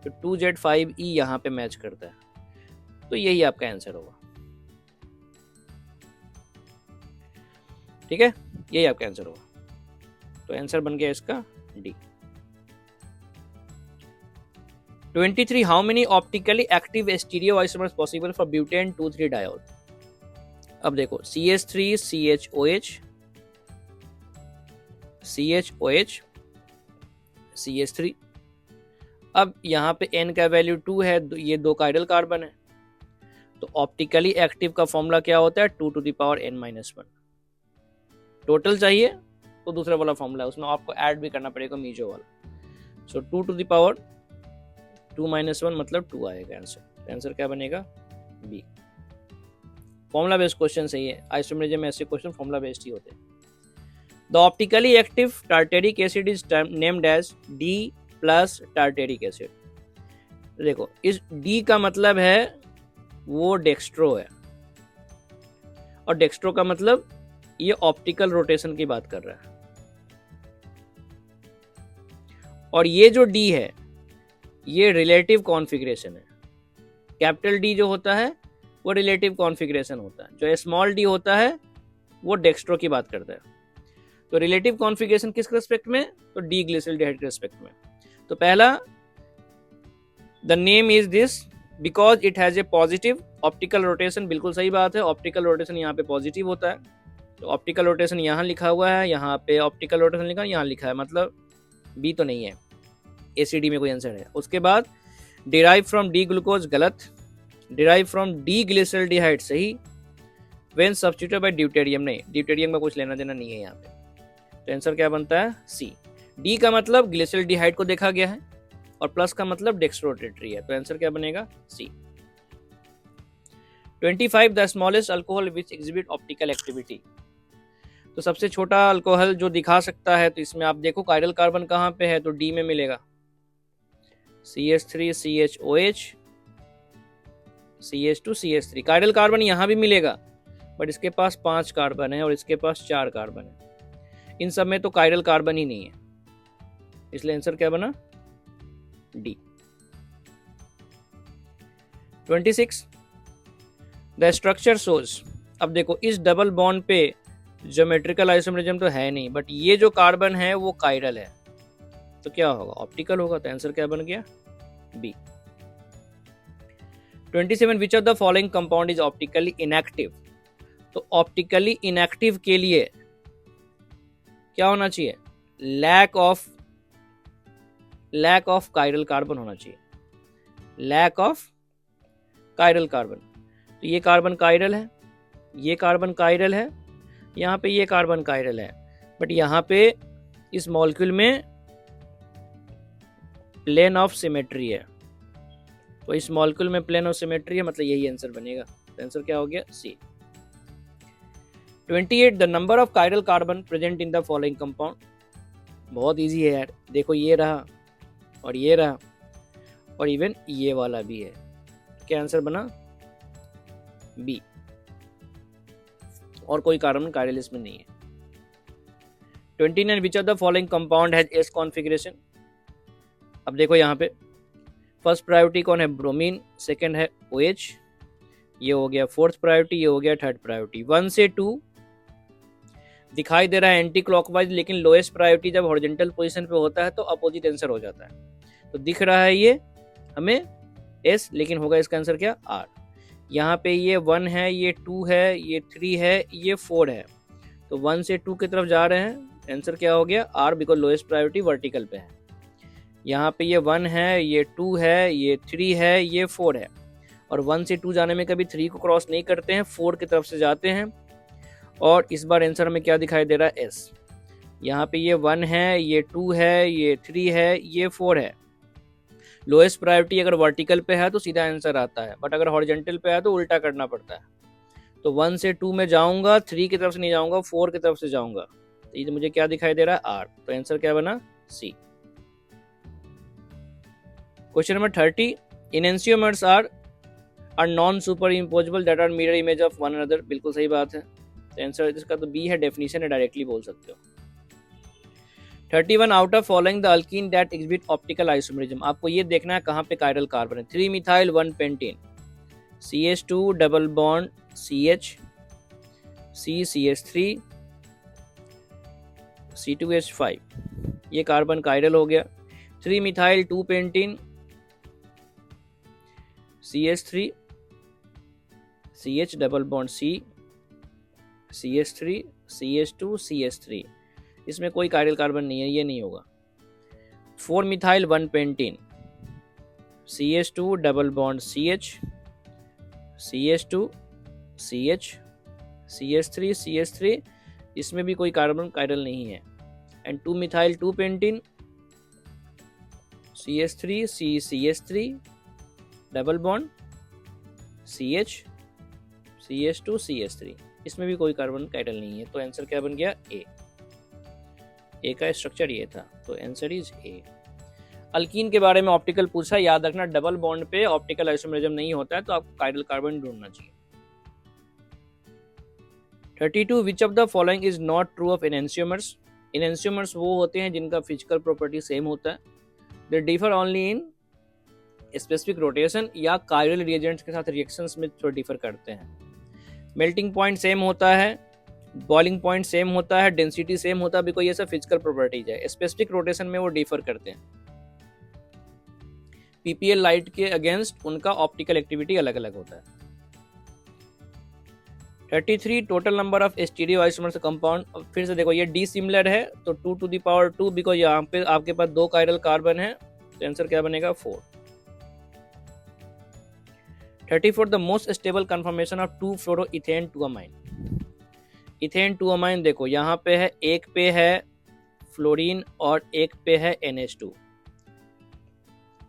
तो 2Z5E यहाँ पे मैच करता है, तो यही आपका आंसर होगा। ठीक है, यही आपका आंसर होगा। तो आंसर बन गया इसका D। 23 how many optically active stereoisomers possible for butane 2,3 diol. अब देखो CH3 CHOH CHOH CH3, अब यहाँ पे N का वैल्यू 2 है, ये दो काइरल कार्बन है, तो ऑप्टिकली एक्टिव का फॉर्मूला क्या होता है, 2⁻n-1। टोटल चाहिए तो दूसरा वाला फॉर्मूला है, उसमें आपको ऐड भी करना पड़ेगा मीजो वाला। सो 2⁻2 - 1 मतलब 2 आएगा आंसर। आंसर क्या बनेगा, बी। फॉर्मूला बेस्ड क्वेश्चन सही है, आइसोमेरिज्म में ऐसे क्वेश्चन फॉर्मूला बेस्ड ही होते हैं। The optically active tartaric acid is named as D+ tartaric acid. देखो इस D का मतलब है वो डेक्स्ट्रो है, और डेक्स्ट्रो का मतलब ये ऑप्टिकल रोटेशन की बात कर रहा है, और ये जो D है ये रिलेटिव कॉन्फ़िगरेशन है। कैपिटल D जो होता है वो रिलेटिव कॉन्फ़िगरेशन होता है, जो स्मॉल d होता है वो डेक्स्ट्रो की बात करता है। तो रिलेटिव कॉन्फ़िगरेशन किस रिस्पेक्ट में, तो डी ग्लिसरॉल्डिहाइड के रिस्पेक्ट में। तो पहला the name is this because it has a positive optical rotation, बिल्कुल सही बात है, ऑप्टिकल रोटेशन यहाँ पे पॉजिटिव होता है, तो ऑप्टिकल रोटेशन यहाँ लिखा हुआ है, यहाँ पे ऑप्टिकल रोटेशन लिखा है, यहाँ लिखा है, मतलब बी तो नहीं है, ACD में कोई आंसर है। उसके बाद डिराइव फ्रॉम डी ग्लूकोज गलत, डिराइव फ्रॉम डी ग्लिसरॉल्डिहाइड सही, व्हेन सब्स्टिट्यूटेड बाय ड्यूटेरियम नहीं, ड्यूटेरियम का कुछ लेना देना नहीं है यहाँ पे, तो आंसर क्या बनता है, सी। डी का मतलब ग्लिसरॉल्डिहाइड को देखा गया है और प्लस का मतलब डेक्स्ट्रोरोटेटरी है, तो आंसर क्या बनेगा, सी। 25 the smallest alcohol which exhibit optical activity. तो सबसे छोटा अल्कोहल जो दिखा सकता है, तो इसमें आप देखो काइरल कार्बन कहाँ पे है, तो डी में मिलेगा, CH3 CHOH CH2 CH3। Chiral carbon यहाँ भी मिलेगा, बट इसके पास 5 कार्बन है और इसके पास 4 कार्बन है, इन सब में तो काइरल कार्बन ही नहीं है, इसलिए आंसर क्या बना, डी। 26 the structure shows. अब देखो इस डबल बॉन्ड पे ज्योमेट्रिकल आइसोमरिज्म तो है नहीं, बट ये जो कार्बन है वो काइरल है, तो क्या होगा, ऑप्टिकल होगा, तो आंसर क्या बन गया, बी। 27 which of the following compound is optically inactive. तो ऑप्टिकली इनएक्टिव के लिए क्या होना चाहिए, लैक ऑफ काइरल कार्बन होना चाहिए, लैक ऑफ काइरल कार्बन। तो ये कार्बन काइरल है, ये कार्बन काइरल है, यहाँ पे ये कार्बन काइरल है, बट यहाँ पे इस मॉलिक्यूल में प्लेन ऑफ सिमेट्री है, तो इस मॉलिक्यूल में प्लेन ऑफ सिमेट्री है, मतलब यही आंसर बनेगा, तो आंसर क्या हो गया, सी। 28 the number of chiral carbon present in the following compound. बहुत इजी है यार, देखो ये रहा और ये रहा और इवन ये वाला भी है, क्या आंसर बना, बी। और कोई कार्बन काइरल इसमें नहीं है। 29 विच of the following compound has S configuration. अब देखो यहाँ पे फर्स्ट प्रायोरिटी कौन है, ब्रोमीन, सेकंड है OH, ये हो गया फोर्थ प्रायोरिटी, ये हो गया थर्ड प्रायोरिटी। 1 से 2 दिखाई दे रहा है एंटी क्लॉकवाइज, लेकिन लोएस्ट प्रायोरिटी जब हॉरिजॉन्टल पोजीशन पे होता है तो अपोजिट आंसर हो जाता है। तो दिख रहा है ये हमें एस, लेकिन होगा इसका आंसर क्या, आर। यहाँ पे ये 1 है, ये 2 है, ये 3 है, ये 4 है, तो 1 से 2 की तरफ जा रहे हैं, आंसर क्या हो गया, R, because lowest priority vertical पे है। यहाँ पे ये 1 है, ये 2 है, ये 3 है, ये 4 है, और 1 से 2 जाने में कभी 3 को क्रॉस नहीं करते हैं, 4 की तरफ से जाते हैं, और इस बार आंसर में क्या दिखाई दे रहा है, एस। यहाँ पे ये 1 है, ये 2 है, ये 3 है, ये 4 है। लोएस्ट प्रायोरिटी अगर वर्टिकल पे है तो सीधा आंसर आता है, बट अगर हॉरिजॉन्टल पे है तो उल्टा करना पड़ता है। तो 1 से 2 में जाऊंगा, 3 की तरफ से नहीं जाऊंगा, 4 की तरफ से जाऊंगा, तो ये मुझे क्या दिखाई दे रहा है, आर। तो आंसर क्या बना, C. Question number 30, enantiomers are non superimposable that are mirror image of one another. बिल्कुल सही बात है, तो आंसर इसका तो बी है, डेफिनेशन है, डायरेक्टली बोल सकते हो। 31, out of following the alkyne that exhibit optical isomerism. आपको ये देखना है कहाँ पे कायरल कार्बन है। 3 methyl 1 pentene, CH2 double bond CH, CH3, C2H5, ये कार्बन कायरल हो गया। 3 methyl 2 pentene, CH3, CH double bond C, CH3, CH2, CH3, इसमें कोई कायरल कार्बन नहीं है, ये नहीं होगा। 4 methyl 1 pentene, CH2 double bond CH, CH2, CH, CH3, CH3, इसमें भी कोई कार्बन कायरल नहीं है। And 2 methyl 2 pentene, CH3, CH3 double bond CH, CH2, CH3, इसमें भी कोई कार्बन कायरल नहीं है। तो आंसर क्या बन गया, ए का स्ट्रक्चर ये था, तो आंसर इज ए। अल्कीन के बारे में ऑप्टिकल पूछा, याद रखना डबल बॉन्ड पे ऑप्टिकल आइसोमेरिज्म नहीं होता है, तो आपको कायरल कार्बन ढूंढना चाहिए। 32, विच of the following is not true of enantiomers. Enantiomers वो होते हैं जिनका फिजिकल प्रॉपर्टी सेम होता है, they differ only in specific rotation या कायरल रिएजेंट्स के साथ रिएक्शंस में थोड़ा डिफर करते हैं। मेल्टिंग पॉइंट सेम होता है, बॉइलिंग पॉइंट सेम होता है, डेंसिटी सेम होता है, बिकॉज ये सब फिजिकल प्रॉपर्टीज है। स्पेसिफिक रोटेशन में वो डिफर करते हैं। पीपीएल लाइट के अगेंस्ट उनका ऑप्टिकल एक्टिविटी अलग अलग होता है। 33, total number of stereo isomers compound. फिर से देखो ये डी सिमिलर है, तो 2 टू द पावर 2, बिकॉज यहाँ पे आपके पास 2 कायरल कार्बन है, तो आंसर क्या बनेगा, 4। 34, the most stable conformation of 2 fluoro ethane to amine. Ethane to amine देखो यहाँ पे है, एक पे है फ्लोरीन और एक पे है NH2।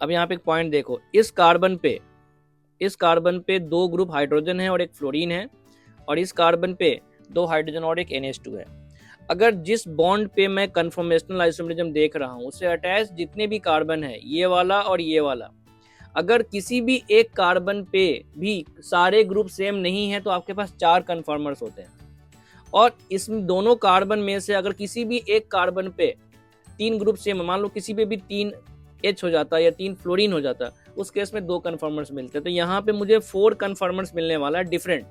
अब यहाँ पे एक पॉइंट देखो, इस कार्बन पे 2 ग्रुप हाइड्रोजन है और एक फ्लोरीन है, और इस कार्बन पे 2 हाइड्रोजन और एक NH2 है। अगर जिस बॉन्ड पे मैं कन्फॉर्मेशनल आइसोमेरिज्म देख रहा हूँ उससे अटैच जितने भी कार्बन है, ये वाला और ये वाला, अगर किसी भी एक कार्बन पे भी सारे ग्रुप सेम नहीं है तो आपके पास 4 कन्फर्मर्स होते हैं। और इसमें दोनों कार्बन में से अगर किसी भी एक कार्बन पे 3 ग्रुप सेम, मान लो किसी पे भी 3 H हो जाता है या 3 फ्लोरीन हो जाता है, उस केस में 2 कन्फर्मर्स मिलते हैं। तो यहाँ पे मुझे 4 कन्फर्मर्स मिलने वाला है डिफरेंट।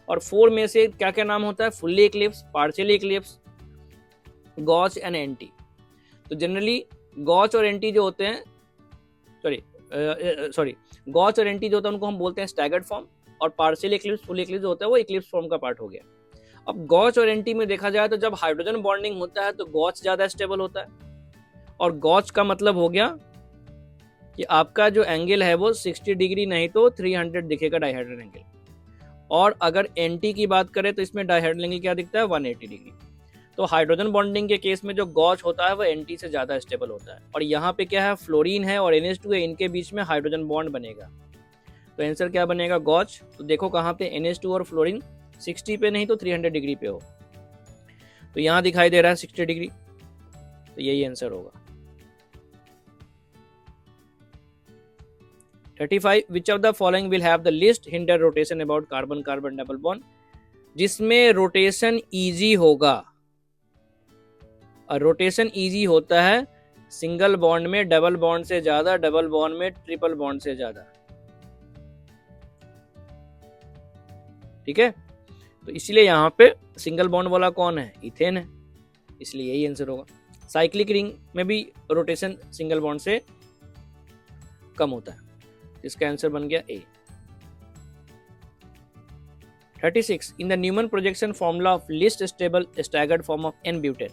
और 4 में से क्या क्या नाम होता है, fully eclipsed, partially eclipsed, gauche and anti. तो जनरली गॉच और एंटी जो होते हैं, गॉच और एंटी जो होता है उनको हम बोलते हैं स्टैगर्ड फॉर्म, और पार्शियल इक्लिप्स, फुल इक्लिप्स जो होता है वो इक्लिप्स फॉर्म का पार्ट हो गया। अब गॉच और एंटी में देखा जाए तो जब हाइड्रोजन बॉन्डिंग होता है तो गॉच ज्यादा स्टेबल होता है, और गॉच का मतलब हो गया कि आपका जो एंगल है वो 60 डिग्री नहीं तो 300 दिखेगा, डाइहेड्रल एंगल। और अगर एंटी की बात करें तो इसमें डाइहेड्रल एंगल क्या दिखता है, 180 डिग्री। तो हाइड्रोजन बॉन्डिंग के केस में जो गॉच होता है वो एंटी से ज्यादा स्टेबल होता है। और यहाँ पे क्या है, फ्लोरीन है और NH2 है, इनके बीच में हाइड्रोजन बॉन्ड बनेगा, तो आंसर क्या बनेगा, गॉच। तो देखो कहाँ पे NH2 और फ्लोरीन 60 पे नहीं तो 300 डिग्री पे हो, तो यहाँ दिखाई दे रहा है 60 डिग्री, तो यही आंसर होगा। 35, विच of the following will have the list hinder rotation about carbon carbon double bond. जिसमें रोटेशन इजी होगा, और रोटेशन इजी होता है सिंगल बॉन्ड में डबल बॉन्ड से ज्यादा, डबल बॉन्ड में ट्रिपल बॉन्ड से ज्यादा, ठीक है। तो इसलिए यहाँ पे सिंगल बॉन्ड वाला कौन है, इथेन है, इसलिए यही आंसर होगा। साइक्लिक रिंग में भी रोटेशन सिंगल बॉन्ड से कम होता है, इसका आंसर बन गया A. 36 in the Newman projection formula of least stable staggered form of n butane.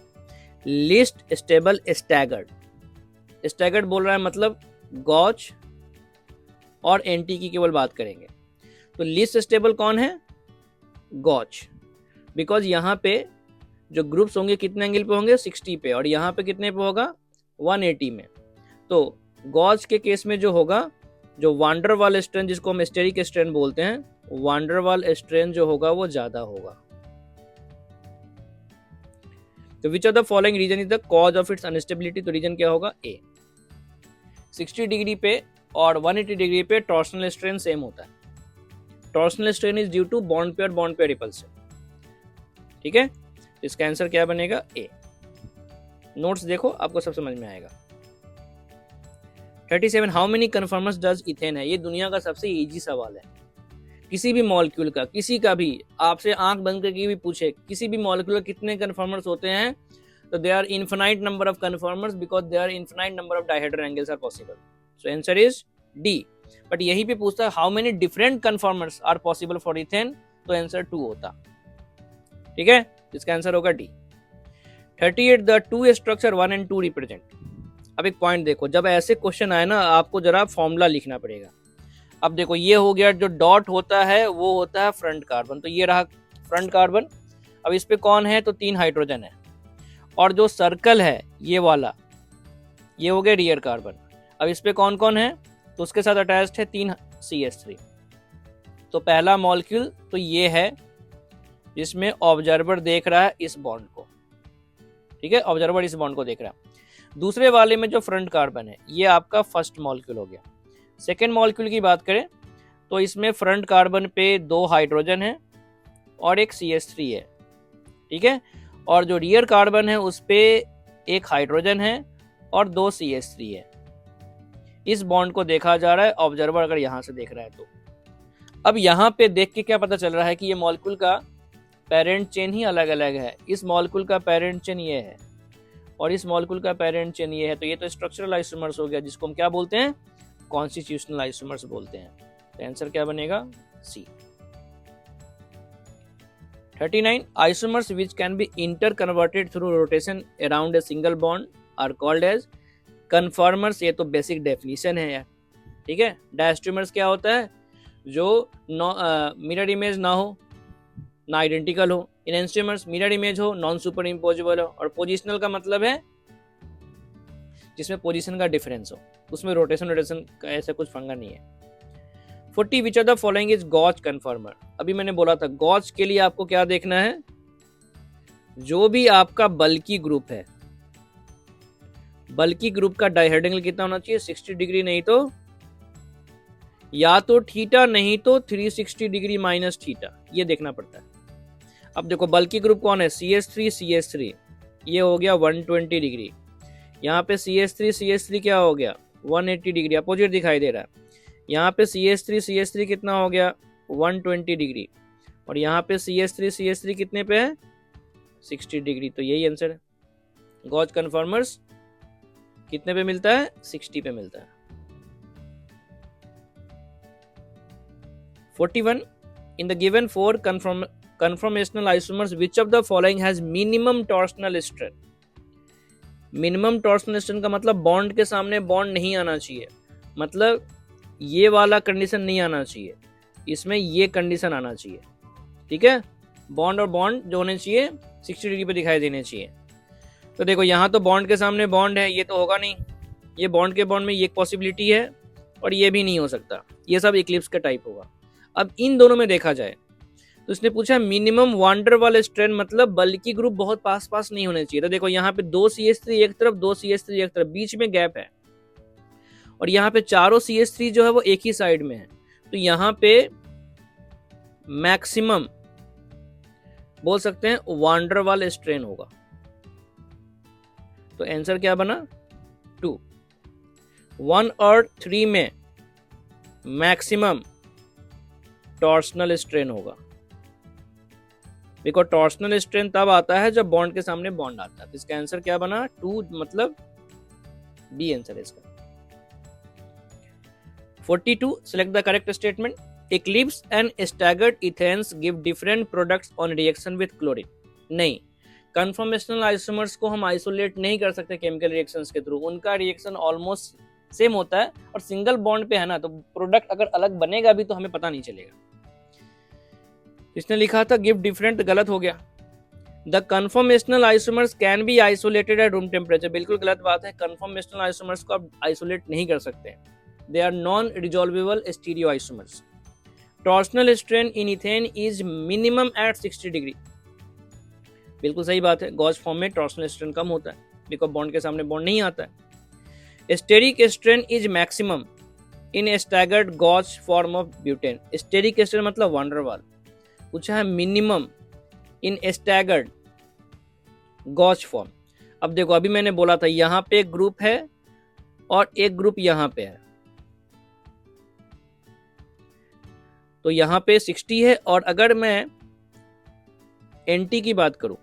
Least stable staggered बोल रहा है, मतलब गॉच और एंटी की केवल बात करेंगे। तो लीस्ट स्टेबल कौन है, गॉच, बिकॉज यहाँ पे जो ग्रुप्स होंगे कितने एंगल पे होंगे, 60 पे, और यहाँ पे कितने पे होगा, 180 में। तो गॉच के केस में जो होगा, जो वांडर वाल स्ट्रेन जिसको हम स्टेरिक स्ट्रेन बोलते हैं, वांडर वाल स्ट्रेन जो होगा वो ज्यादा होगा। तो which of the following reason is the cause of its unstability, तो रीजन क्या होगा, ए। 60 डिग्री पे और 180 डिग्री पे टॉर्शनल स्ट्रेन सेम होता है। Torsional strain is due to bond pair repulsion, ठीक है। इसका आंसर क्या बनेगा, ए। नोट्स देखो, आपको सब समझ में आएगा। 37 how many conformers does ethane है। ये दुनिया का सबसे इजी सवाल है। किसी भी मॉलिक्यूल का, किसी का भी आपसे आंख बंद करके भी पूछे, किसी भी मॉलिक्यूल कितने कन्फर्मर्स होते हैं, तो they are infinite number of conformers because they are infinite number of dihedral angles are possible. So answer is D. But यही पे पूछता है how many different conformers are possible for ethane, तो answer 2 होता, ठीक है। इसका आंसर होगा D. 38 the two structure 1 and 2 represent. अब एक पॉइंट देखो, जब ऐसे क्वेश्चन आए ना, आपको जरा फॉर्मूला लिखना पड़ेगा। अब देखो, ये हो गया, जो डॉट होता है वो होता है फ्रंट कार्बन, तो ये रहा फ्रंट कार्बन। अब इस पे कौन है, तो 3 हाइड्रोजन है, और जो सर्कल है ये वाला, ये हो गया रियर कार्बन। अब इस पे कौन कौन है, तो उसके साथ अटैच्ड है 3 CH3। तो पहला मॉलिक्यूल तो ये है जिसमें ऑब्जर्वर देख रहा है इस बॉन्ड को, ठीक है, ऑब्जर्वर इस बॉन्ड को देख रहा है। दूसरे वाले में जो फ्रंट कार्बन है, ये आपका फर्स्ट मॉलिक्यूल हो गया। सेकेंड मॉलिक्यूल की बात करें तो इसमें फ्रंट कार्बन पे 2 हाइड्रोजन है और एक CH3 है, ठीक है, और जो रियर कार्बन है उस पे 1 हाइड्रोजन है और 2 CH3 है। इस बॉन्ड को देखा जा रहा है, ऑब्जर्वर अगर यहां से देख रहा है तो। अब यहां पे देख के क्या पता चल रहा है कि ये मॉलिक्यूल का पेरेंट चेन ही अलग अलग है। इस मॉलिक्यूल का पेरेंट चेन ये है और इस मॉलिक्यूल का पेरेंट चेन ये है, तो ये तो स्ट्रक्चरल आइसोमर्स हो गया, जिसको हम क्या बोलते हैं, कॉन्स्टिट्यूशनल आइसोमर्स बोलते हैं। तो आंसर क्या बनेगा, C. 39 isomers which can be inter converted through rotation around a single bond are called as conformers. ये तो बेसिक डेफिनेशन है यार, ठीक है। डायस्ट्रोमर्स क्या होता है, जो मिरर इमेज ना हो, ना आइडेंटिकल हो। इनस्ट्रूमर्स मिरर इमेज हो, नॉन सुपर इम्पोजिबल हो। और पोजिशनल का मतलब है जिसमें पोजीशन का डिफरेंस हो, उसमें रोटेशन का ऐसा कुछ फंगा नहीं है। 40 which of the following is gauche conformer. अभी मैंने बोला था गॉच के लिए आपको क्या देखना है, जो भी आपका बल्की ग्रुप है, बल्की ग्रुप का डायहेड्रल एंगल कितना होना चाहिए, 60 डिग्री, नहीं तो या तो थीटा, नहीं तो 360 डिग्री माइनस थीटा, ये देखना पड़ता है। अब देखो बल्की ग्रुप कौन है, CH3 ये हो गया 120 डिग्री। यहाँ पे CH3 क्या हो गया, 180 डिग्री, अपोजिट दिखाई दे रहा है। यहाँ पे CH3 कितना हो गया, 120 डिग्री, और यहाँ पे CH3 कितने पे है, 60 डिग्री। तो यही आंसर है। गॉच कन्फर्मर्स कितने पे मिलता है, 60 पे मिलता है। 41 in the given 4 conformational isomers which of the following has minimum torsional strain। Minimum torsional strain का मतलब बॉन्ड के सामने बॉन्ड नहीं आना चाहिए, मतलब ये वाला कंडीशन नहीं आना चाहिए, इसमें ये कंडीशन आना चाहिए, ठीक है। बॉन्ड और बॉन्ड जो होने चाहिए 60 डिग्री पे दिखाई देने चाहिए। तो देखो यहाँ तो बॉन्ड के सामने बॉन्ड है, ये तो होगा नहीं, ये बॉन्ड के बॉन्ड में ये पॉसिबिलिटी है और ये भी नहीं हो सकता, ये सब इक्लिप्स का टाइप होगा। अब इन दोनों में देखा जाए तो इसने पूछा मिनिमम वांडर वाले स्ट्रेन, मतलब बल्कि ग्रुप बहुत पास पास नहीं होने चाहिए। तो देखो यहाँ पे 2 CH3 एक तरफ, 2 CH3 एक तरफ, बीच में गैप है, और यहाँ पे चारों CH3 जो है वो एक ही साइड में है। तो यहाँ पे मैक्सिमम बोल सकते हैं वांडर वाले स्ट्रेन होगा। तो आंसर क्या बना, 2। 1 और 3 में मैक्सिमम टॉर्शनल स्ट्रेन होगा। बिकॉज टॉर्सनल स्ट्रेन तब आता है जब बॉन्ड के सामने बॉन्ड आता है। इसका आंसर क्या बना? 2, मतलब बी आंसर है इसका। 42, select the correct statement. Eclipse and staggered ethanes give different products on reaction with chlorine. नहीं, कन्फॉर्मेशनल आइसोमर्स को हम आइसोलेट नहीं कर सकते केमिकल रिएक्शंस के थ्रू। उनका रिएक्शन ऑलमोस्ट सेम होता है और सिंगल बॉन्ड पे है ना, तो प्रोडक्ट अगर अलग बनेगा भी तो हमें पता नहीं चलेगा। इसने लिखा था गिव डिफरेंट, गलत हो गया। The conformational isomers can be isolated at room temperature, बिल्कुल गलत बात है। कन्फॉर्मेशनल आइसोमर्स को आप आइसोलेट नहीं कर सकते। They are non resolvable stereoisomers. Torsional strain in ethane is minimum at 60 degree, बिल्कुल सही बात है। गॉज फॉर्म में टॉर्सनल स्ट्रेन कम होता है बिकॉज बॉन्ड के सामने बॉन्ड नहीं आता है। Steric strain is maximum in staggered gauche form of butane. Steric strain मतलब वान डेर वाल, पूछा है minimum in staggered gauche form. अब देखो, अभी मैंने बोला था यहां पे एक ग्रुप है और एक ग्रुप यहां पे है, तो यहां पे 60 है। और अगर मैं एंटी की बात करूं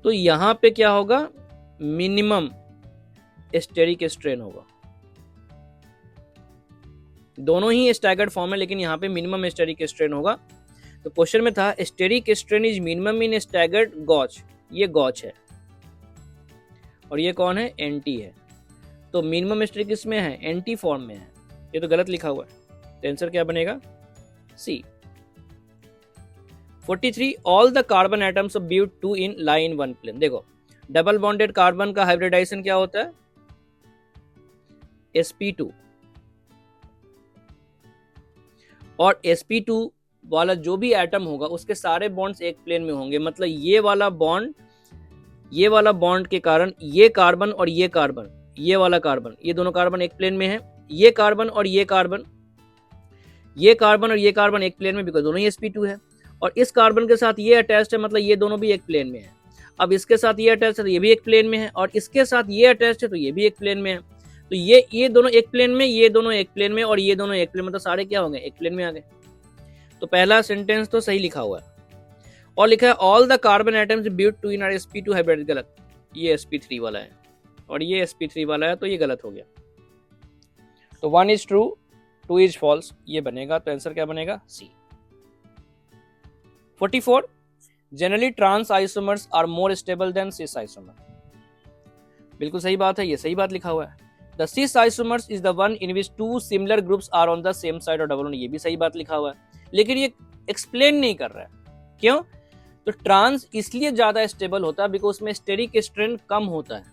तो यहां पे क्या होगा? मिनिमम स्टेरिक स्ट्रेन होगा। दोनों ही स्टैगर्ड फॉर्म है लेकिन यहां पे मिनिमम स्टेरिक स्ट्रेन होगा। तो क्वेश्चन में था steric strain is minimum in staggered gauche, ये गॉज है और ये कौन है? एंटी है। तो मिनिमम स्टेरिक किसमें है? एंटी फॉर्म में है। ये तो गलत लिखा हुआ है, तो आंसर क्या बनेगा? C. 43, all the carbon atoms of but 2 ene lie in one plane. देखो, डबल बॉन्डेड कार्बन का हाइब्रिडाइजेशन क्या होता है? sp2। और sp2 वाला जो भी एटम होगा उसके सारे बॉन्ड्स एक प्लेन में होंगे। मतलब ये वाला बॉन्ड के कारण ये कार्बन और ये कार्बन, ये वाला कार्बन, ये दोनों कार्बन एक प्लेन में है। ये कार्बन और ये कार्बन, ये कार्बन और ये कार्बन एक प्लेन में, बिकॉज दोनों ही sp2 है। और इस कार्बन के साथ ये अटैच्ड है, मतलब ये दोनों भी एक प्लेन में है। अब इसके साथ ये अटैच्ड है तो ये भी एक प्लेन में है, और इसके साथ ये अटैच्ड है तो ये भी एक प्लेन में है। तो ये दोनों एक प्लेन में, ये दोनों एक प्लेन में और ये दोनों एक प्लेन में, तो सारे क्या हो गए? एक प्लेन में आ गए। तो पहला सेंटेंस तो सही लिखा हुआ है। और लिखा है all the carbon atoms but 2 ene are sp2 hybrid, गलत। ये sp3 वाला है और ये sp3 वाला है, तो ये गलत हो गया। तो 1 इज ट्रू, 2 इज फॉल्स, ये बनेगा। तो आंसर क्या बनेगा? C. 44, generally trans isomers are more stable than cis isomer, बिल्कुल सही बात है, ये सही बात लिखा हुआ है। The cis isomers is the one in which 2 similar groups are on the same side और डबल बॉन्ड, ये भी सही बात लिखा हुआ है। लेकिन ये एक्सप्लेन नहीं कर रहा है, क्यों? तो ट्रांस इसलिए ज्यादा स्टेबल होता है बिकॉज उसमें स्टेरिक स्ट्रेन कम होता है।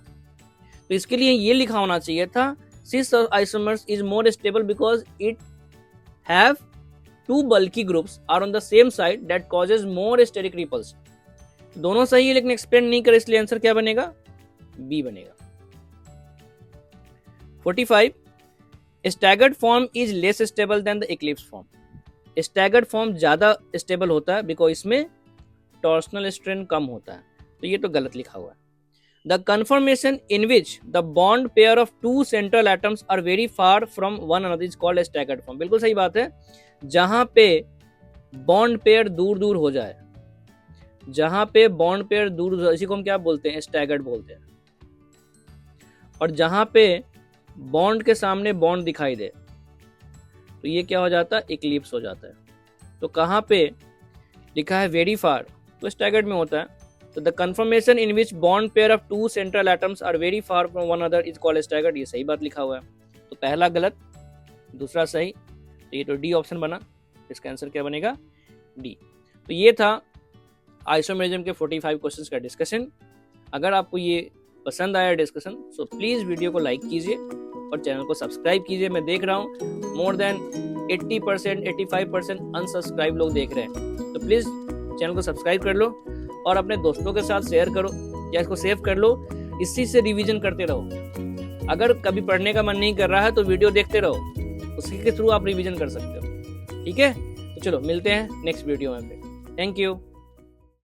तो इसके लिए ये लिखा होना चाहिए था cis isomers is more stable because it have 2 bulky groups are on the same side that causes more steric repulsion। दोनों सही है लेकिन एक्सप्लेन नहीं करे, इसलिए आंसर क्या बनेगा? बी बनेगा। 45, staggered form is less stable then the Eclipse form. Staggered form ज्यादा स्टेबल होता है बिकॉज इसमें टॉर्सनल स्ट्रेन कम होता है, तो ये तो गलत लिखा हुआ है। The conformation in which the bond pair of 2 central atoms are very far from one another is called a staggered form, बिल्कुल सही बात है। जहां पे बॉन्ड पेयर दूर दूर हो जाए, जहां पे बॉन्ड पेयर दूर दूर, इसी को हम क्या बोलते हैं? स्टैगर्ड बोलते हैं। और जहां पे बॉन्ड के सामने बॉन्ड दिखाई दे तो ये क्या हो जाता है? इक्लिप्स हो जाता है। तो कहां पे लिखा है वेरी फार, तो स्टैगर्ड में होता है। तो the conformation in which bond pair of 2 central atoms are very far from one other is called staggered, ये सही बात लिखा हुआ है। तो पहला गलत, दूसरा सही, तो ये तो डी ऑप्शन बना। इसका आंसर क्या बनेगा? डी। तो ये था आइसोमेरिज्म के 45 क्वेश्चंस का डिस्कशन। अगर आपको ये पसंद आया डिस्कशन तो प्लीज वीडियो को लाइक कीजिए और चैनल को सब्सक्राइब कीजिए। मैं देख रहा हूँ मोर देन 80% 85% अनसब्सक्राइब लोग देख रहे हैं, तो प्लीज चैनल को सब्सक्राइब कर लो और अपने दोस्तों के साथ शेयर करो या इसको सेव कर लो। इसी से रिवीजन करते रहो। अगर कभी पढ़ने का मन नहीं कर रहा है तो वीडियो देखते रहो, उसी के थ्रू आप रिवीजन कर सकते हो। ठीक है, तो चलो मिलते हैं नेक्स्ट वीडियो में। Thank you.